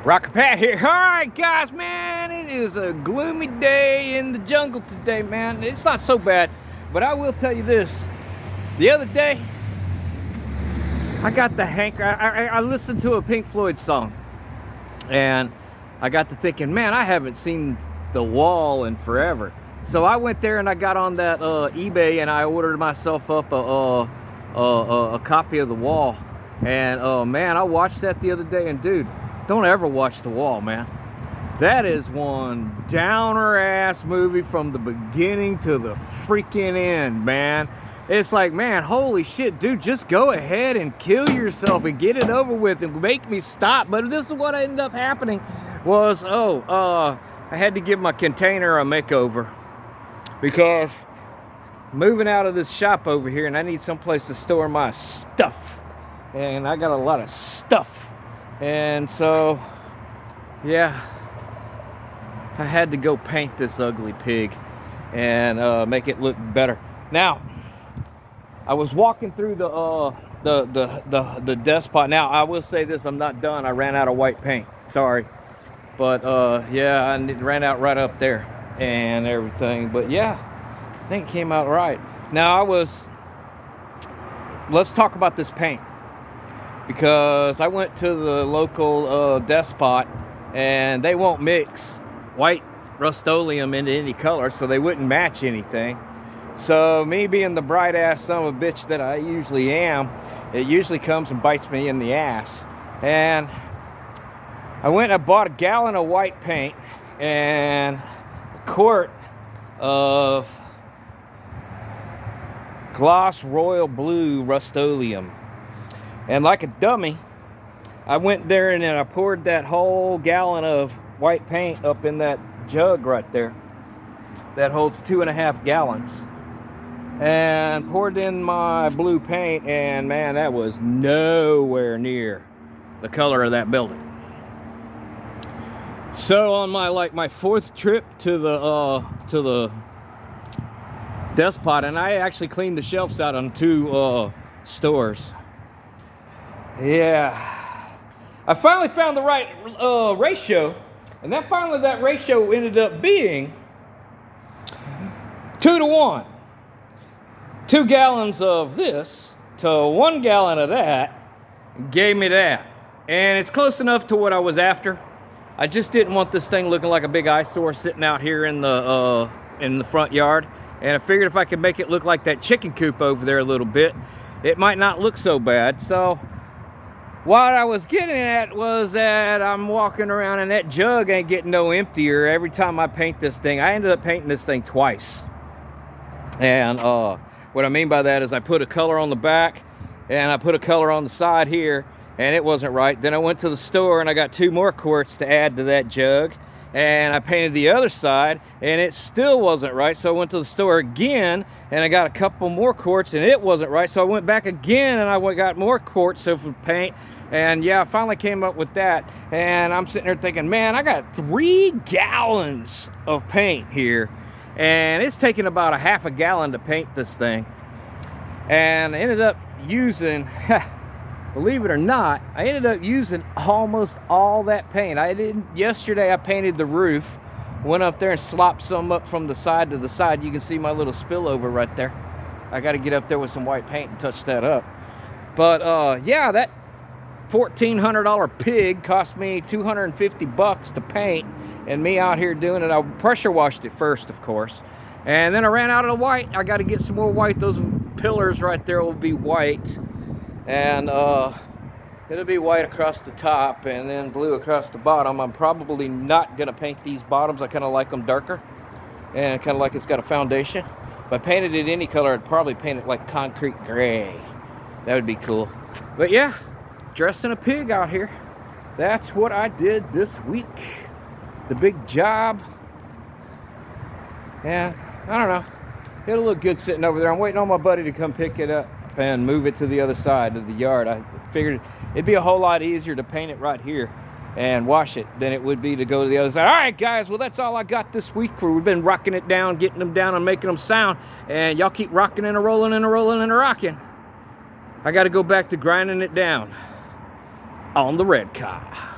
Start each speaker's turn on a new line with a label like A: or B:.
A: Rocker Pat here. All right, guys, man, it is a gloomy day in the jungle today, man. It's not so bad, but I will tell you this. The other day, I got the I listened to a Pink Floyd song, and I got to thinking, man, I haven't seen The Wall in forever. So I went there and I got on that eBay and I ordered myself up a copy of The Wall. And man, I watched that the other day, and dude, don't ever watch The Wall, man. That is one downer ass movie from the beginning to the freaking end, man. It's like, man, holy shit, dude, just go ahead and kill yourself and get it over with and make me stop. But this is what ended up happening was, I had to give my container a makeover because moving out of this shop over here, and I need someplace to store my stuff. And I got a lot of stuff. And so, yeah, I had to go paint this ugly pig and make it look better. Now, I was walking through the despot. Now, I will say this, I'm not done. I ran out of white paint. Sorry. But, yeah, I ran out right up there and everything. But, yeah, I think it came out right. Now, let's talk about this paint. Because I went to the local despot and they won't mix white Rust-Oleum into any color, so they wouldn't match anything. So me being the bright ass son of a bitch that I usually am, it usually comes and bites me in the ass. And I went and I bought a gallon of white paint and a quart of gloss royal blue Rust-Oleum. And like a dummy, I went there and then I poured that whole gallon of white paint up in that jug right there that holds 2.5 gallons. And poured in my blue paint, and man, that was nowhere near the color of that building. So on my fourth trip to the despot, and I actually cleaned the shelves out on 2 stores. Yeah, I finally found the right ratio, and that ratio ended up being 2 to 1. 2 gallons of this to 1 gallon of that gave me that, and it's close enough to what I was after. I just didn't want this thing looking like a big eyesore sitting out here in the front yard, and I figured if I could make it look like that chicken coop over there a little bit, it might not look so bad. So what I was getting at was that I'm walking around and that jug ain't getting no emptier every time I paint this thing. I ended up painting this thing twice. And what I mean by that is I put a color on the back and I put a color on the side here, and it wasn't right. Then I went to the store and I got 2 more quarts to add to that jug, and I painted the other side and it still wasn't right. So I went to the store again and I got a couple more quarts and it wasn't right. So I went back again and I got more quarts of paint. And yeah, I finally came up with that. And I'm sitting there thinking, man, I got 3 gallons of paint here. And it's taking about a half a gallon to paint this thing. And I ended up using, believe it or not, I ended up using almost all that paint. Yesterday I painted the roof. Went up there and slopped some up from the side to the side. You can see my little spillover right there. I got to get up there with some white paint and touch that up. But yeah, that $1,400 pig cost me $250 to paint, and me out here doing it. I pressure washed it first, of course, and then I ran out of the white. I got to get some more white. Those pillars right there will be white, and it'll be white across the top and then blue across the bottom. I'm probably not gonna paint these bottoms. I kind of like them darker, and kind of like it's got a foundation. If I painted it any color, I'd probably paint it like concrete gray. That would be cool. But yeah, dressing a pig out here. That's what I did this week. The big job. And I don't know, it'll look good sitting over there. I'm waiting on my buddy to come pick it up and move it to the other side of the yard. I figured it'd be a whole lot easier to paint it right here and wash it than it would be to go to the other side. All right, guys, well, that's all I got this week. We've been rocking it down, getting them down and making them sound, and y'all keep rocking and a-rolling and a-rolling and a-rocking. I got to go back to grinding it down on the red car.